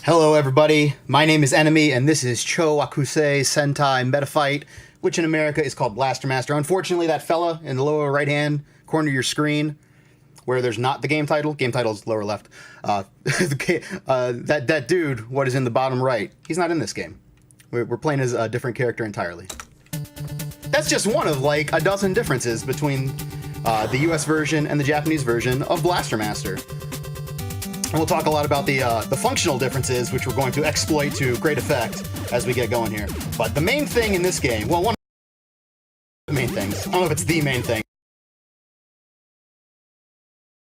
Hello everybody, my name is Enemy, and this is Cho Akusei Sentai Metafight, which in America is called Blaster Master. Unfortunately, that fella in the lower right-hand corner of your screen, where there's not the game title's lower left, that dude, what is in the bottom right, he's not in this game. We're playing as a different character entirely. That's just one of like a dozen differences between the US version and the Japanese version of Blaster Master. And we'll talk a lot about the functional differences, which we're going to exploit to great effect as we get going here. But the main thing in this game, well, one of the main things, I don't know if it's the main thing,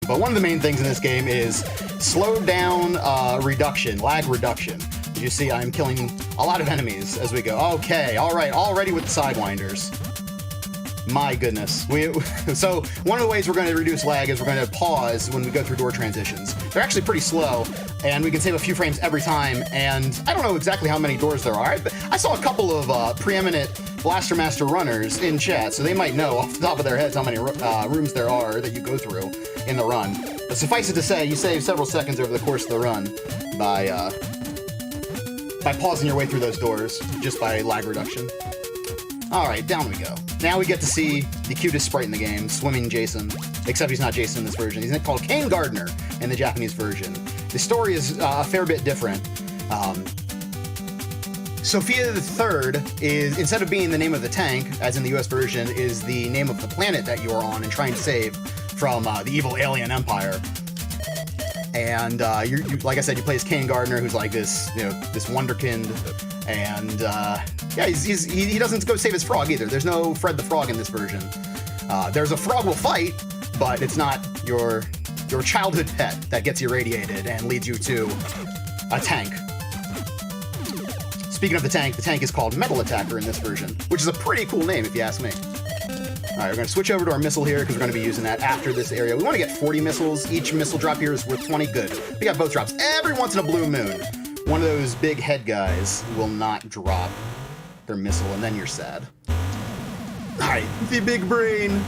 but one of the main things in this game is slowed down reduction, lag reduction. As you see, I'm killing a lot of enemies as we go. Okay, all right, already with the Sidewinders. My goodness. So one of the ways we're going to reduce lag is we're going to pause when we go through door transitions. They're actually pretty slow, and we can save a few frames every time, and I don't know exactly how many doors there are. I saw a couple of preeminent Blaster Master runners in chat, so they might know off the top of their heads how many rooms there are that you go through in the run. But suffice it to say, you save several seconds over the course of the run by pausing your way through those doors just by lag reduction. Alright, down we go. Now we get to see the cutest sprite in the game, Swimming Jason. Except he's not Jason in this version. He's called Kane Gardner in the Japanese version. The story is a fair bit different. Sophia the Third is, instead of being the name of the tank, as in the US version, is the name of the planet that you are on and trying to save from the evil alien empire. And you like I said, you play as Kane Gardner, who's like this, this wonderkind, and yeah, he doesn't go save his frog either. There's no Fred the Frog in this version. There's a frog will fight, but it's not your childhood pet that gets irradiated and leads you to a tank. Speaking of the tank is called Metal Attacker in this version, which is a pretty cool name if you ask me. Alright, we're going to switch over to our missile here because we're going to be using that after this area. We want to get 40 missiles. Each missile drop here is worth 20. Good. We got both drops. Every once in a blue moon, one of those big head guys will not drop their missile, and then you're sad. Alright, the big brain.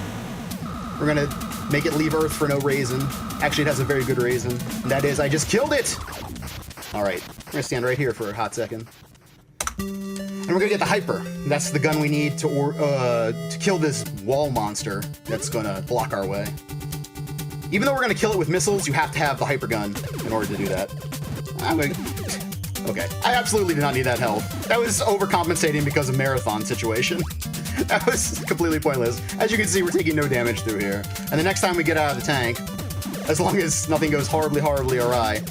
We're going to make it leave Earth for no reason. Actually, it has a very good reason. And that is, I just killed it! Alright, we're going to stand right here for a hot second. And we're gonna get the Hyper. That's the gun we need to kill this wall monster that's gonna block our way. Even though we're gonna kill it with missiles, you have to have the Hyper gun in order to do that. Okay, I absolutely did not need that health. That was overcompensating because of marathon situation. That was completely pointless. As you can see, we're taking no damage through here. And the next time we get out of the tank, as long as nothing goes horribly awry,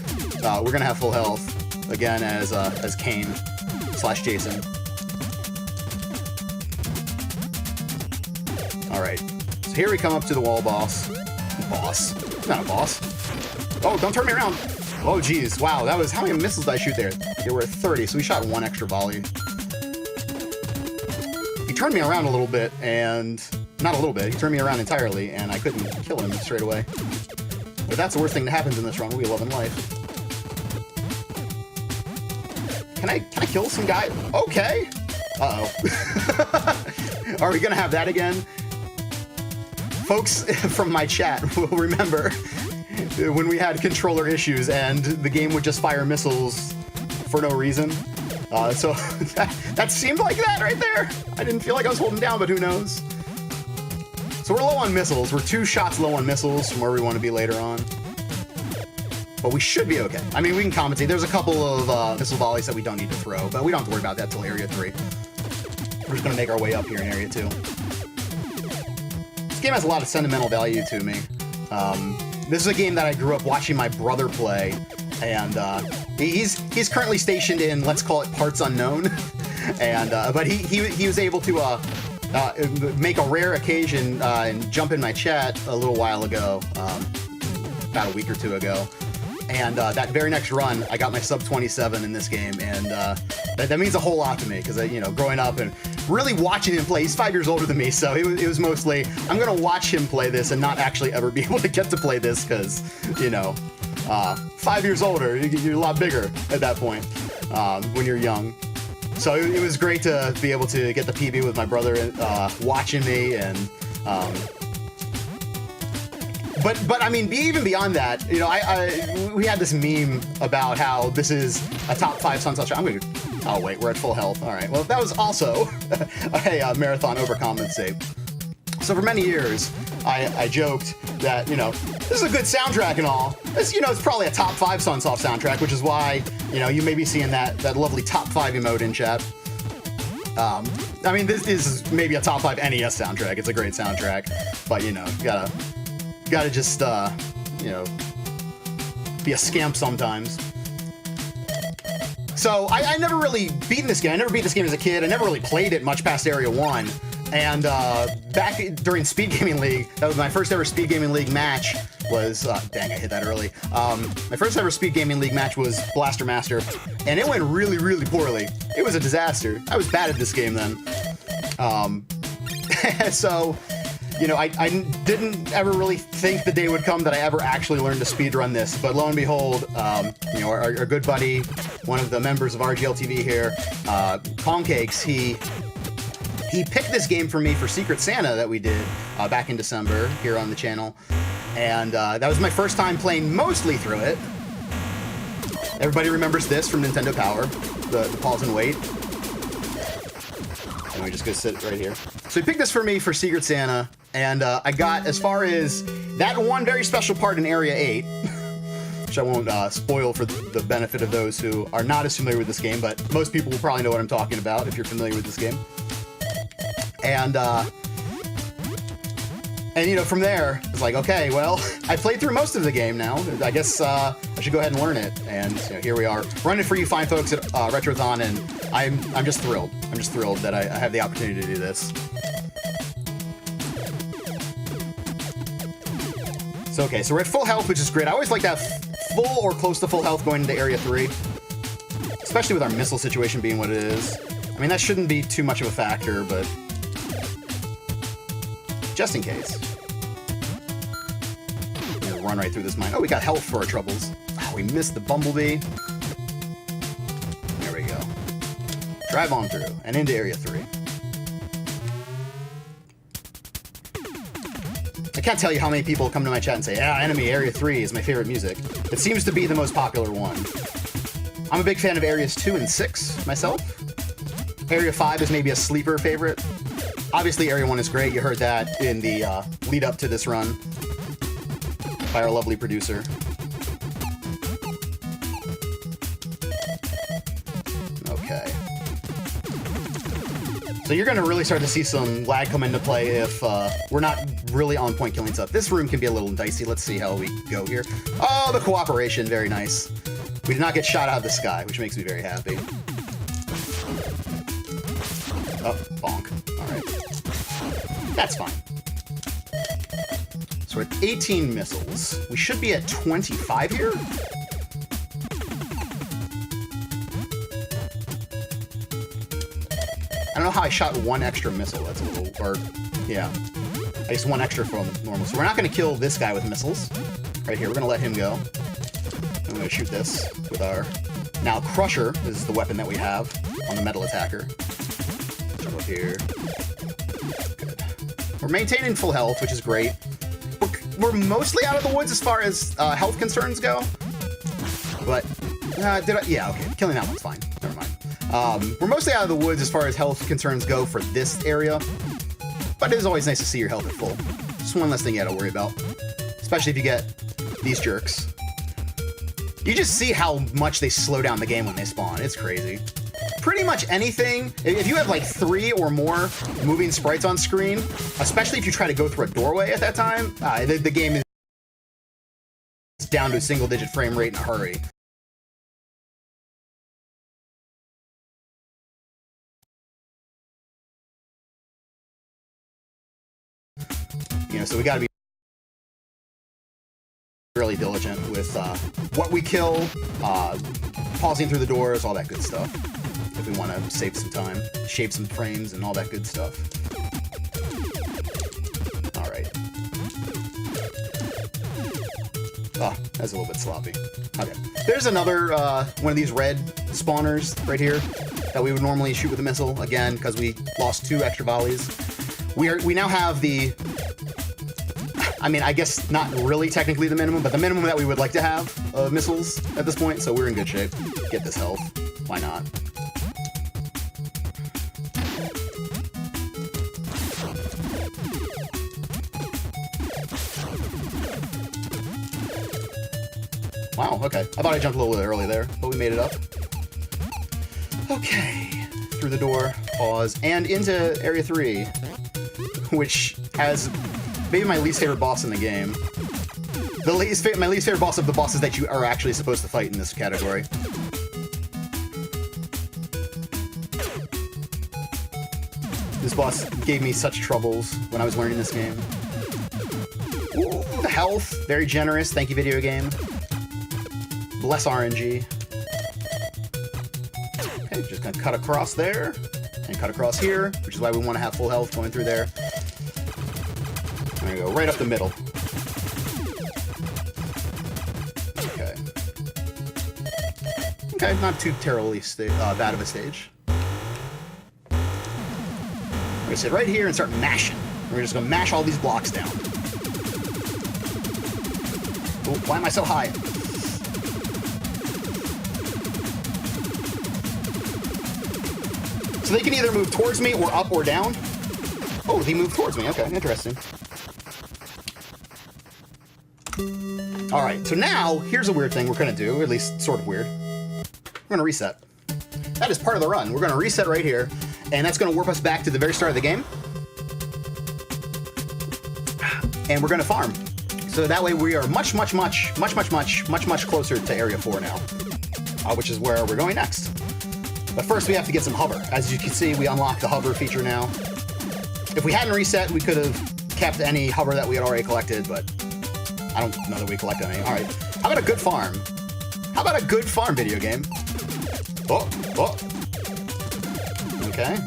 we're gonna have full health again as Kane / Jason. Alright, so here we come up to the wall boss. Not a boss. Oh, don't turn me around. Oh, geez. Wow, that was... How many missiles did I shoot there? There were 30, so we shot one extra volley. He turned me around a little bit, and... Not a little bit, he turned me around entirely, and I couldn't kill him straight away. But that's the worst thing that happens in this run. We love in life. Can I kill some guy? Okay. Uh-oh. Are we gonna have that again? Folks from my chat will remember when we had controller issues and the game would just fire missiles for no reason. So that seemed like that right there. I didn't feel like I was holding down, but who knows? So we're low on missiles. We're 2 shots low on missiles from where we want to be later on. But we should be okay. I mean, we can compensate. There's a couple of missile volleys that we don't need to throw, but we don't have to worry about that till Area 3. We're just going to make our way up here in Area 2. This game has a lot of sentimental value to me. This is a game that I grew up watching my brother play, and he's currently stationed in, let's call it, Parts Unknown. And but he was able to make a rare occasion and jump in my chat a little while ago, about a week or 2 ago. And that very next run, I got my sub 27 in this game, and that means a whole lot to me because growing up and really watching him play. He's 5 years older than me, so it was mostly I'm gonna watch him play this and not actually ever be able to get to play this because 5 years older, you're a lot bigger at that point when you're young. So it was great to be able to get the PB with my brother watching me and but I mean, even beyond that, you know, we had this meme about how this is a top 5 Sunset shot. I'm gonna. Oh wait, we're at full health. All right. Well, that was also a marathon overcompensate. So for many years, I joked that, you know, this is a good soundtrack and all. This, you know, it's probably a top 5 Sunsoft soundtrack, which is why, you know, you may be seeing that lovely top 5 emote in chat. I mean, this is maybe a top 5 NES soundtrack. It's a great soundtrack, but you know, gotta just you know, be a scamp sometimes. So I never really beaten this game. I never beat this game as a kid. I never really played it much past Area 1. And back during Speed Gaming League, that was my first ever Speed Gaming League match. Was dang, I hit that early. My first ever Speed Gaming League match was Blaster Master, and it went really, really poorly. It was a disaster. I was bad at this game then. So, you know, I didn't ever really think the day would come that I ever actually learned to speedrun this. But lo and behold, you know, our good buddy, one of the members of RGLTV here, Pancakes, he picked this game for me for Secret Santa that we did back in December here on the channel. And that was my first time playing mostly through it. Everybody remembers this from Nintendo Power, the pause and wait. And we just go sit right here. So he picked this for me for Secret Santa, and I got as far as that one very special part in Area 8, which I won't spoil for the benefit of those who are not as familiar with this game, but most people will probably know what I'm talking about if you're familiar with this game. And you know, from there, it's like, okay, well, I played through most of the game now. I guess I should go ahead and learn it. And you know, here we are, running for you fine folks at Retrothon, and I'm just thrilled. I'm just thrilled that I have the opportunity to do this. So okay, so we're at full health, which is great. I always like that full or close to full health going into Area 3, especially with our missile situation being what it is. I mean, that shouldn't be too much of a factor, but just in case. We'll run right through this mine. Oh, we got health for our troubles. Oh, we missed the bumblebee. There we go. Drive on through and into Area 3. I can't tell you how many people come to my chat and say, yeah, Enemy Area 3 is my favorite music. It seems to be the most popular one. I'm a big fan of Areas 2 and 6 myself. Area 5 is maybe a sleeper favorite. Obviously, Area 1 is great. You heard that in the lead up to this run by our lovely producer. Okay. So you're going to really start to see some lag come into play if we're not really on point killing stuff. This room can be a little dicey. Let's see how we go here. Oh, the cooperation. Very nice. We did not get shot out of the sky, which makes me very happy. Oh, bonk. All right. That's fine. So we're at 18 missiles. We should be at 25 here? I don't know how I shot one extra missile. That's a little, or, yeah. I guess one extra from normal. So we're not going to kill this guy with missiles. Right here, we're going to let him go. I'm going to shoot this with our... Now, Crusher is the weapon that we have on the metal attacker. Jump up here. Good. We're maintaining full health, which is great. We're mostly out of the woods as far as health concerns go. But, yeah, okay. Killing that one's fine. Never mind. We're mostly out of the woods as far as health concerns go for this area. But it is always nice to see your health at full. Just one less thing you gotta worry about. Especially if you get these jerks. You just see how much they slow down the game when they spawn. It's crazy. Pretty much anything, if you have like 3 or more moving sprites on screen, especially if you try to go through a doorway at that time, the game is down to a single-digit frame rate in a hurry. You know, so we gotta be really diligent with what we kill, pausing through the doors, all that good stuff. If we want to save some time, shave some frames, and all that good stuff. All right. Oh, that's a little bit sloppy. Okay. There's another one of these red spawners right here that we would normally shoot with a missile, again, because we lost 2 extra volleys. We now have the... I mean, I guess not really technically the minimum, but the minimum that we would like to have of missiles at this point, so we're in good shape. Get this health. Why not? Wow, okay. I thought I jumped a little bit early there, but we made it up. Okay. Through the door, pause, and into Area 3, which has maybe my least favorite boss in the game. My least favorite boss of the bosses that you are actually supposed to fight in this category. This boss gave me such troubles when I was learning this game. Ooh, the health, very generous. Thank you, video game. Less RNG. Okay, just gonna cut across there and cut across here, which is why we want to have full health going through there. There we go, right up the middle. Okay. Okay, not too terribly bad of a stage. We're gonna sit right here and start mashing. We're just gonna mash all these blocks down. Oh, why am I so high? So they can either move towards me or up or down. Oh, they move towards me. Okay, interesting. All right, so now here's a weird thing we're gonna do, at least sort of weird. We're gonna reset. That is part of the run. We're gonna reset right here, and that's gonna warp us back to the very start of the game. And we're gonna farm. So that way we are much closer to Area 4 now, which is where we're going next. But first we have to get some hover. As you can see, we unlocked the hover feature now. If we hadn't reset, we could have kept any hover that we had already collected, but I don't know that we collected any. All right, how about a good farm? How about a good farm, video game? Oh. Okay,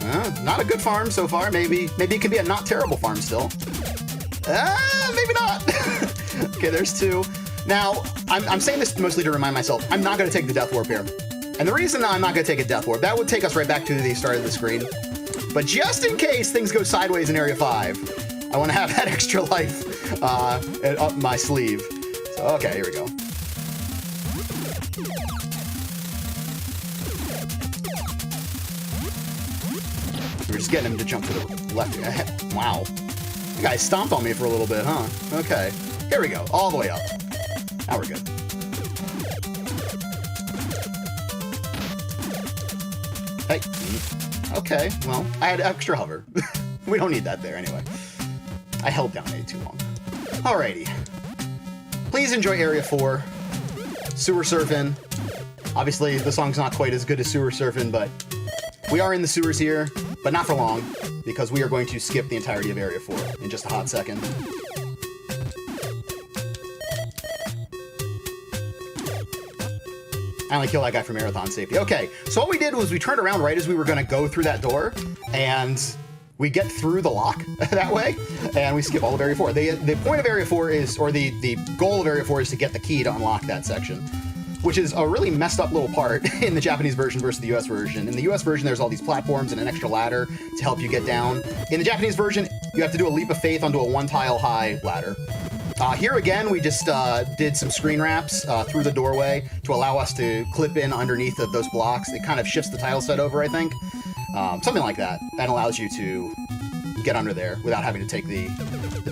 not a good farm so far. Maybe it could be a not terrible farm still. Maybe not. Okay, there's two. Now, I'm saying this mostly to remind myself, I'm not gonna take the Death Warp here. And the reason that I'm not going to take a Death Warp, that would take us right back to the start of the screen. But just in case things go sideways in Area 5, I want to have that extra life up my sleeve. So, okay, here we go. We're just getting him to jump to the left. Wow. You guys stomped on me for a little bit, huh? Okay. Here we go. All the way up. Now we're good. Hey. Okay, well, I had extra hover. We don't need that there anyway. I held down A too long. Alrighty. Please enjoy Area 4. Sewer Surfing. Obviously, the song's not quite as good as Sewer Surfing, but we are in the sewers here, but not for long, because we are going to skip the entirety of Area 4 in just a hot second. I only killed that guy for marathon safety. Okay, so what we did was we turned around right as we were going to go through that door, and we get through the lock that way, and we skip all of Area 4. The point of Area 4 is, or the goal of Area 4 is to get the key to unlock that section, which is a really messed up little part in the Japanese version versus the US version. In the US version, there's all these platforms and an extra ladder to help you get down. In the Japanese version, you have to do a leap of faith onto a one-tile high ladder. Here again, we just did some screen wraps through the doorway to allow us to clip in underneath of those blocks. It kind of shifts the tile set over, I think. Something like that. That allows you to get under there without having to take the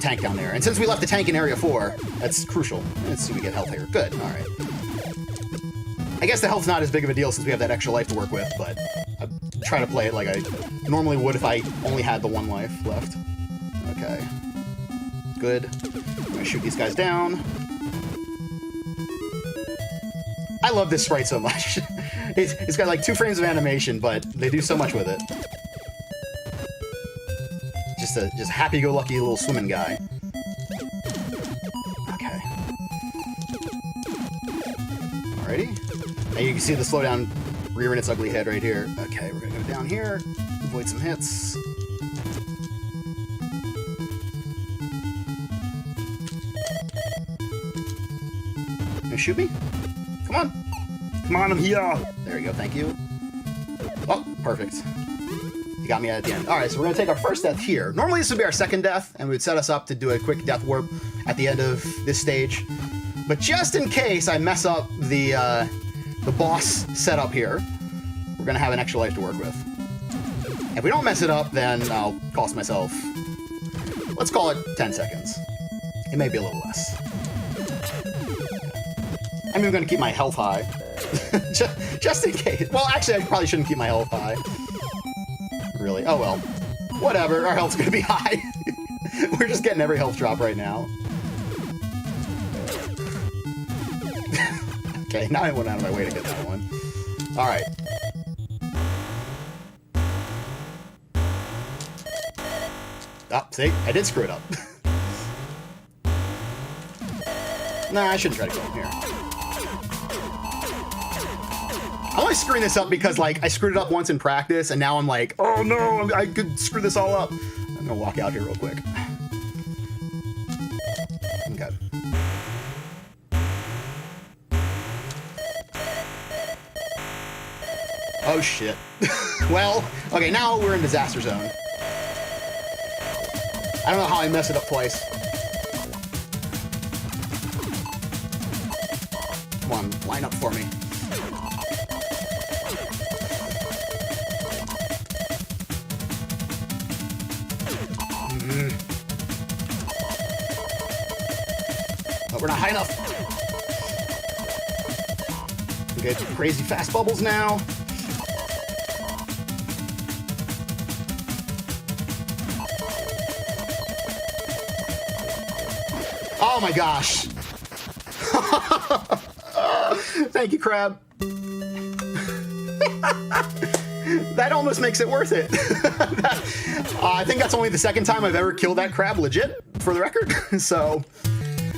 tank down there. And since we left the tank in Area 4, that's crucial. Let's see if we get health here. Good, all right. I guess the health's not as big of a deal since we have that extra life to work with, but I try to play it like I normally would if I only had the one life left. Okay. Good. I'm gonna shoot these guys down. I love this sprite so much. It's got like 2 frames of animation, but they do so much with it. Just a happy-go-lucky little swimming guy. Okay. Alrighty. Now you can see the slowdown rearing its ugly head right here. Okay, we're gonna go down here, avoid some hits. Gonna shoot me? Come on. Come on, I'm here. There you go, thank you. Oh, perfect. You got me at the end. All right, so we're gonna take our first death here. Normally this would be our second death, and it would set us up to do a quick death warp at the end of this stage. But just in case I mess up the boss setup here, we're gonna have an extra life to work with. If we don't mess it up, then I'll cost myself, let's call it 10 seconds. It may be a little less. I mean, I'm gonna keep my health high. just in case. Well, actually, I probably shouldn't keep my health high. Really? Oh well. Whatever, our health's gonna be high. We're just getting every health drop right now. Okay, now I went out of my way to get that one. Alright. Oh, see? I did screw it up. Nah, I shouldn't try to go in here. I'm only screwing this up because, like, I screwed it up once in practice, and now I'm like, oh no, I could screw this all up. I'm gonna walk out here real quick. Okay. Oh shit. Well, okay, now we're in disaster zone. I don't know how I messed it up twice. Come on, line up for me. Oh, we're not high enough. We get crazy fast bubbles now. Oh my gosh. Thank you, crab. That almost makes it worth it. I think that's only the second time I've ever killed that crab legit, for the record. So,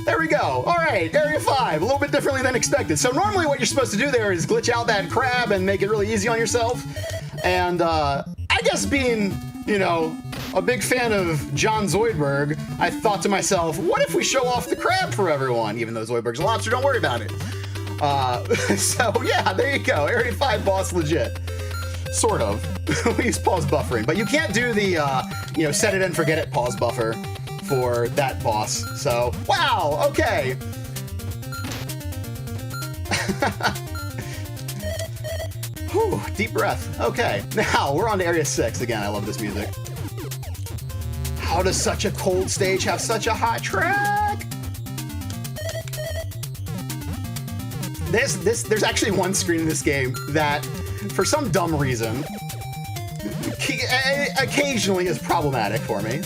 there we go. All right, Area 5, a little bit differently than expected. So normally what you're supposed to do there is glitch out that crab and make it really easy on yourself. And I guess being, you know, a big fan of John Zoidberg, I thought to myself, what if we show off the crab for everyone? Even though Zoidberg's a lobster, don't worry about it. So yeah, there you go. Area 5 boss legit. Sort of. We use pause buffering, but you can't do the, you know, set it and forget it pause buffer for that boss. So, wow, okay. Whew, deep breath. Okay, now we're on to Area 6. Again, I love this music. How does such a cold stage have such a hot track? There's actually one screen in this game that, for some dumb reason, occasionally is problematic for me.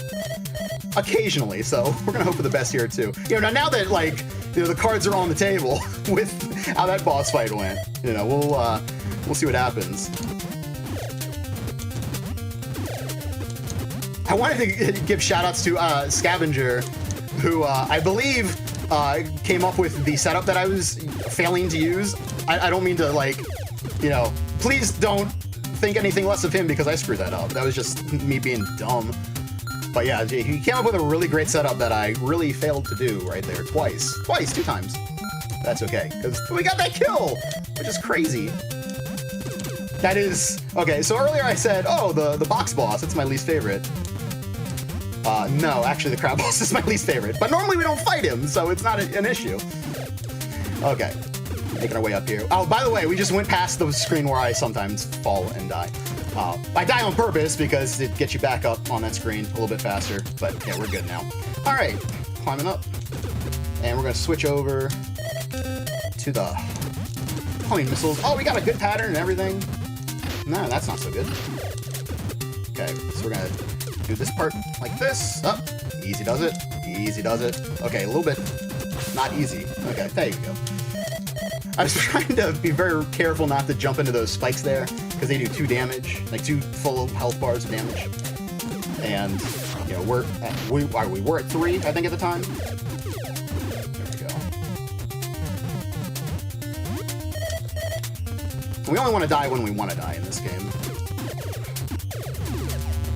Occasionally, so we're gonna hope for the best here too. You know, now that, like, you know, the cards are on the table with how that boss fight went, you know, we'll see what happens. I wanted to give shout-outs to Scavenger, who I believe came up with the setup that I was failing to use. I don't mean to, like, you know, please don't think anything less of him because I screwed that up. That was just me being dumb. But yeah, he came up with a really great setup that I really failed to do right there twice. Two times. That's okay, because we got that kill, which is crazy. That is, okay, so earlier I said, oh, the box boss, that's my least favorite. No, actually the crab boss is my least favorite, but normally we don't fight him, so it's not an issue. Okay, making our way up here. Oh, by the way, we just went past the screen where I sometimes fall and die. I die on purpose because it gets you back up on that screen a little bit faster, but yeah, we're good now. All right, climbing up, and we're gonna switch over to the homing missiles. Oh, we got a good pattern and everything. No, that's not so good. Okay, so we're gonna do this part like this. Oh, easy does it. Easy does it. Okay, a little bit not easy. Okay, there you go. I was trying to be very careful not to jump into those spikes there because they do 2 damage, like 2 full health bars of damage. And you know, we were at 3, I think, at the time. There we go. We only want to die when we want to die in this game.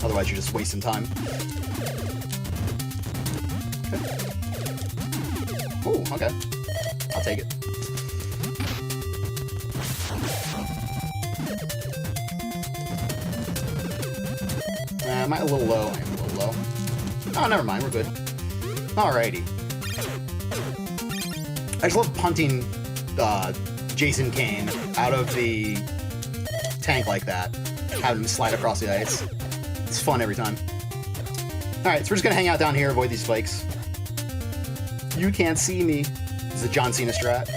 Otherwise, you're just wasting time. Okay. Ooh, okay. I'll take it. Am I a little low? I am a little low. Oh, never mind. We're good. Alrighty. I just love punting Jason Kane out of the tank like that, having him slide across the ice. It's fun every time. Alright, so we're just gonna hang out down here, avoid these spikes. You can't see me. This is a John Cena strat.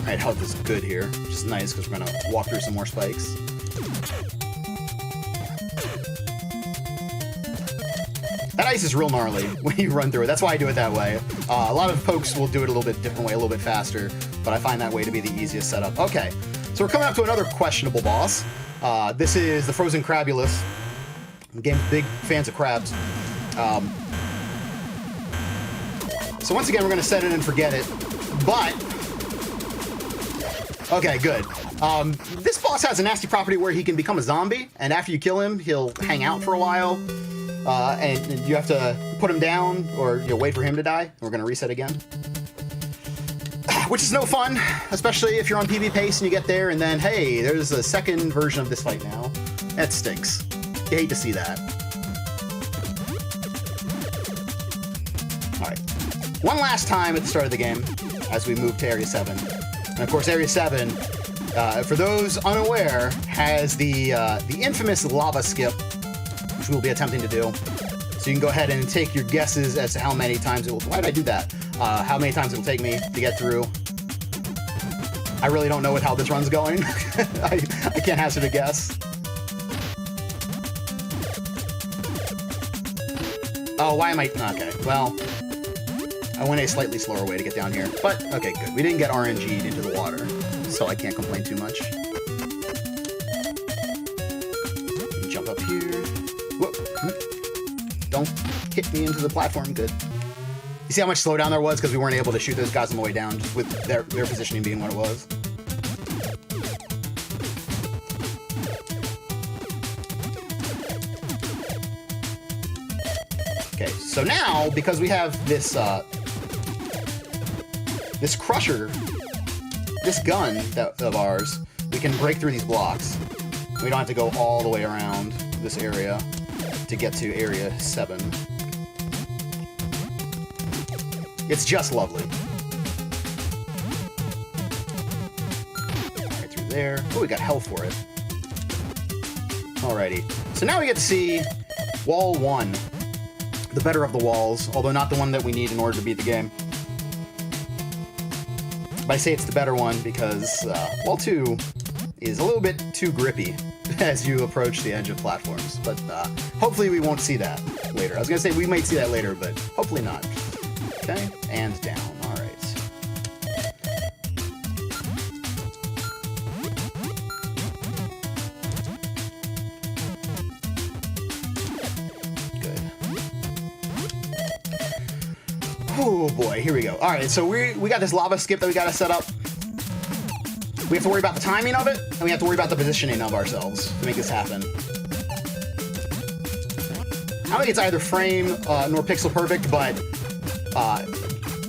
Alright, health is good here, which is nice because we're gonna walk through some more spikes. That ice is real gnarly when you run through it. That's why I do it that way. A lot of folks will do it a little bit different way, a little bit faster, but I find that way to be the easiest setup. Okay, so we're coming up to another questionable boss. This is the Frozen Crabulus. Again, big fans of crabs. So once again, we're going to set it and forget it, but... Okay, good. This boss has a nasty property where he can become a zombie, and after you kill him, he'll hang out for a while. And you have to put him down, or wait for him to die. We're going to reset again. Which is no fun, especially if you're on PB pace and you get there, and then, hey, there's a second version of this fight now. That stinks. You hate to see that. Alright. One last time at the start of the game, as we move to Area 7. And of course, Area 7, for those unaware, has the infamous lava skip, which we'll be attempting to do. So you can go ahead and take your guesses as to how many times it will... Why did I do that? How many times it will take me to get through. I really don't know how this run's going. I can't hazard a guess. Oh, why am I... Okay, well... I went a slightly slower way to get down here. But, okay, good. We didn't get RNG'd into the water, so I can't complain too much. Jump up here. Whoop. Don't hit me into the platform. Good. You see how much slowdown there was because we weren't able to shoot those guys on the way down, just with their positioning being what it was. Okay, so now, because we have this this crusher, this gun of ours, we can break through these blocks. We don't have to go all the way around this area to get to Area 7. It's just lovely. Right through there. Oh, we got health for it. Alrighty. So now we get to see Wall 1. The better of the walls, although not the one that we need in order to beat the game. But I say it's the better one because Wall 2 is a little bit too grippy as you approach the edge of platforms. But hopefully we won't see that later. I was going to say we might see that later, but hopefully not. Okay, and down. All right. Good. Oh boy, here we go. All right, so we got this lava skip that we got to set up. We have to worry about the timing of it, and we have to worry about the positioning of ourselves to make this happen. I don't think it's either frame nor pixel perfect, but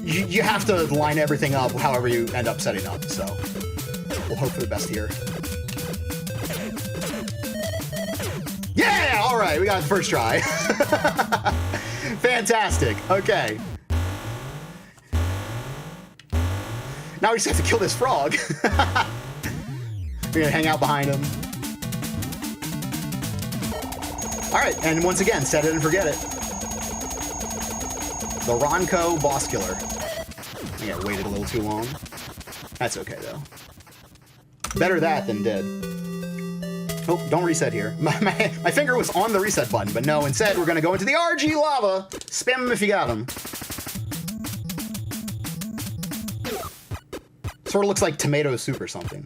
you have to line everything up however you end up setting up, so we'll hope for the best here. Yeah! Alright, we got it the first try. Fantastic. Okay. Now we just have to kill this frog. We're gonna hang out behind him. Alright, and once again, set it and forget it. The Ronco Boss Killer. I think I waited a little too long. That's okay, though. Better that than dead. Oh, don't reset here. My finger was on the reset button, but no, instead we're going to go into the RG lava. Spam them if you got them. Sort of looks like tomato soup or something.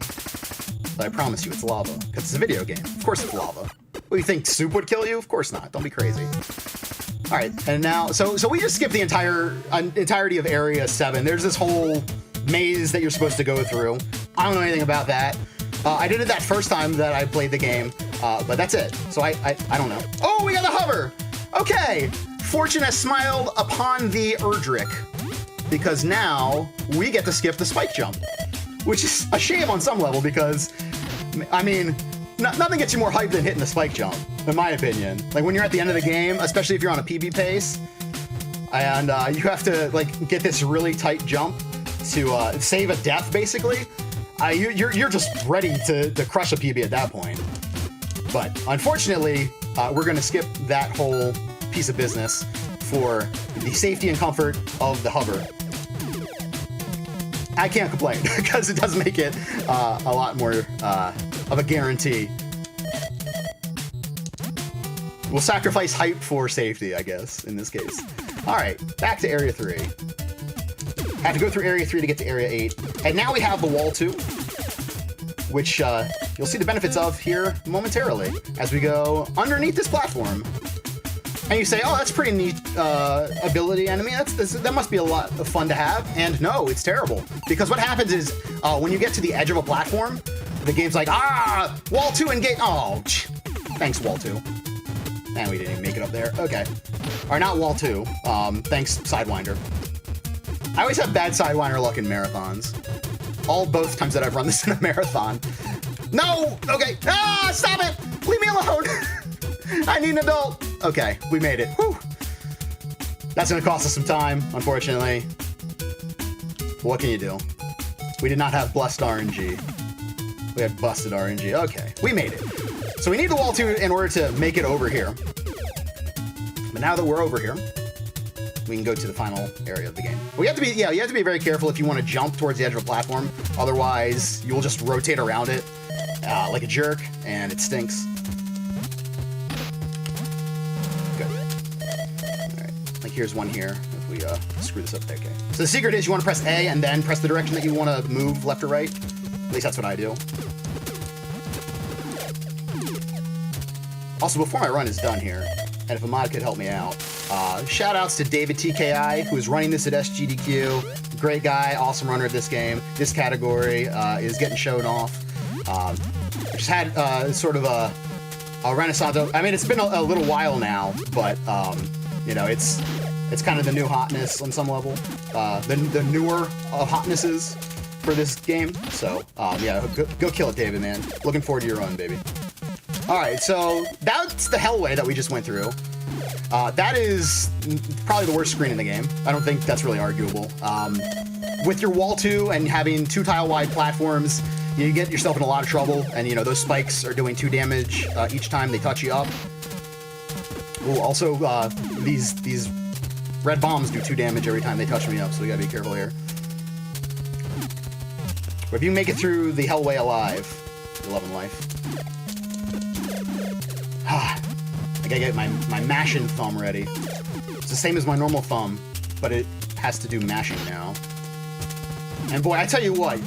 But I promise you it's lava, because it's a video game. Of course it's lava. What, do you think soup would kill you? Of course not. Don't be crazy. All right, and now, so we just skipped the entirety of Area 7. There's this whole maze that you're supposed to go through. I don't know anything about that. I did it that first time that I played the game, but that's it. So I don't know. Oh, we got the hover! Okay, fortune has smiled upon the Erdrick, because now we get to skip the spike jump, which is a shame on some level because, I mean, nothing gets you more hyped than hitting the spike jump, in my opinion. Like when you're at the end of the game, especially if you're on a PB pace, and you have to like get this really tight jump to save a death, basically. You're just ready to crush a PB at that point. But unfortunately, we're going to skip that whole piece of business for the safety and comfort of the hover. I can't complain because it does make it a lot more of a guarantee. We'll sacrifice hype for safety, I guess, in this case. All right, back to Area 3. Have to go through Area 3 to get to Area 8. And now we have the Wall 2, which you'll see the benefits of here momentarily as we go underneath this platform. And you say, oh, that's pretty neat ability enemy. That must be a lot of fun to have. And no, it's terrible. Because what happens is when you get to the edge of a platform, the game's like, Wall 2 engage. Oh, thanks, Wall 2. Man, we didn't even make it up there. Okay. Or not Wall 2. Thanks, Sidewinder. I always have bad Sidewinder luck in marathons. Both times that I've run this in a marathon. No! Okay. Stop it! Leave me alone! I need an adult. Okay, we made it. Whew. That's gonna cost us some time, unfortunately. What can you do? We did not have blessed RNG. We had busted RNG. Okay, we made it. So we need the Wall 2 in order to make it over here. But now that we're over here, we can go to the final area of the game. You have to be very careful if you want to jump towards the edge of a platform. Otherwise, you will just rotate around it like a jerk, and it stinks. Good. All right. Like here's one here. If we screw this up, okay. So the secret is you want to press A and then press the direction that you want to move, left or right. At least that's what I do. Also, before my run is done here, and if a mod could help me out, shout outs to David TKI, who is running this at SGDQ. Great guy, awesome runner of this game. This category is getting shown off. Just had sort of a renaissance. I mean, it's been a little while now, but you know, it's kind of the new hotness on some level. The newer hotnesses for this game. So yeah, go kill it, David, man. Looking forward to your run, baby. All right, so that's the hellway that we just went through. That is probably the worst screen in the game. I don't think that's really arguable. With your Wall 2 and having 2 tile-wide platforms, you get yourself in a lot of trouble, and you know those spikes are doing 2 damage each time they touch you up. Ooh, also, these red bombs do 2 damage every time they touch me up, so we gotta be careful here. But if you make it through the hellway alive, you're loving life. I gotta get my mashing thumb ready. It's the same as my normal thumb, but it has to do mashing now. And boy, I tell you what,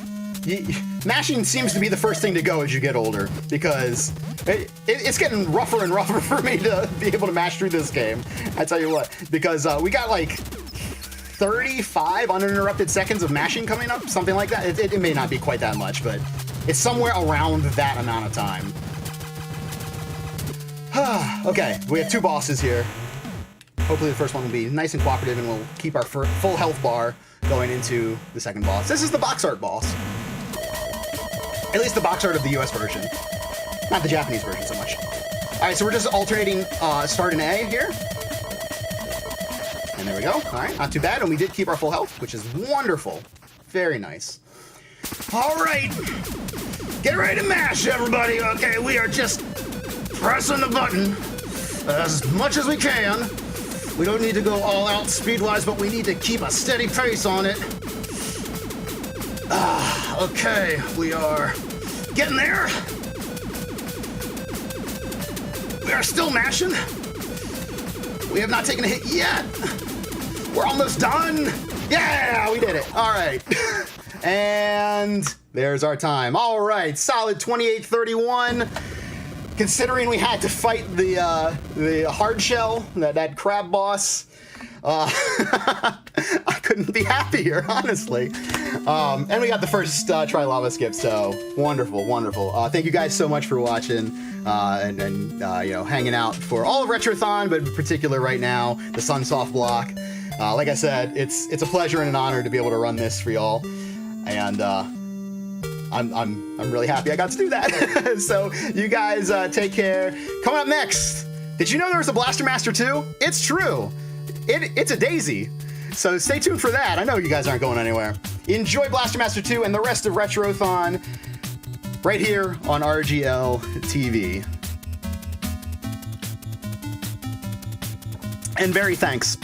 mashing seems to be the first thing to go as you get older, because it's getting rougher and rougher for me to be able to mash through this game. I tell you what, because we got like 35 uninterrupted seconds of mashing coming up, something like that. It may not be quite that much, but it's somewhere around that amount of time. Okay, we have 2 bosses here. Hopefully the first one will be nice and cooperative and we'll keep our full health bar going into the second boss. This is the box art boss. At least the box art of the US version. Not the Japanese version so much. Alright, so we're just alternating start and A here. And there we go. Alright, not too bad. And we did keep our full health, which is wonderful. Very nice. Alright. Get ready to mash, everybody. Okay, we are just pressing the button as much as we can. We don't need to go all out speed-wise, but we need to keep a steady pace on it. Okay, we are getting there. We are still mashing. We have not taken a hit yet. We're almost done. Yeah, we did it. All right. And there's our time. All right, solid 28:31. Considering we had to fight the hard shell, that crab boss, I couldn't be happier, honestly. And we got the first try lava skip, so wonderful, wonderful. Thank you guys so much for watching and you know, hanging out for all of Retrothon, but in particular right now, the Sunsoft block. Like I said, it's a pleasure and an honor to be able to run this for y'all. And I'm really happy I got to do that. So you guys take care. Coming up next, did you know there was a Blaster Master 2? It's true. It's a daisy. So stay tuned for that. I know you guys aren't going anywhere. Enjoy Blaster Master 2 and the rest of Retrothon right here on RGL TV. And very thanks.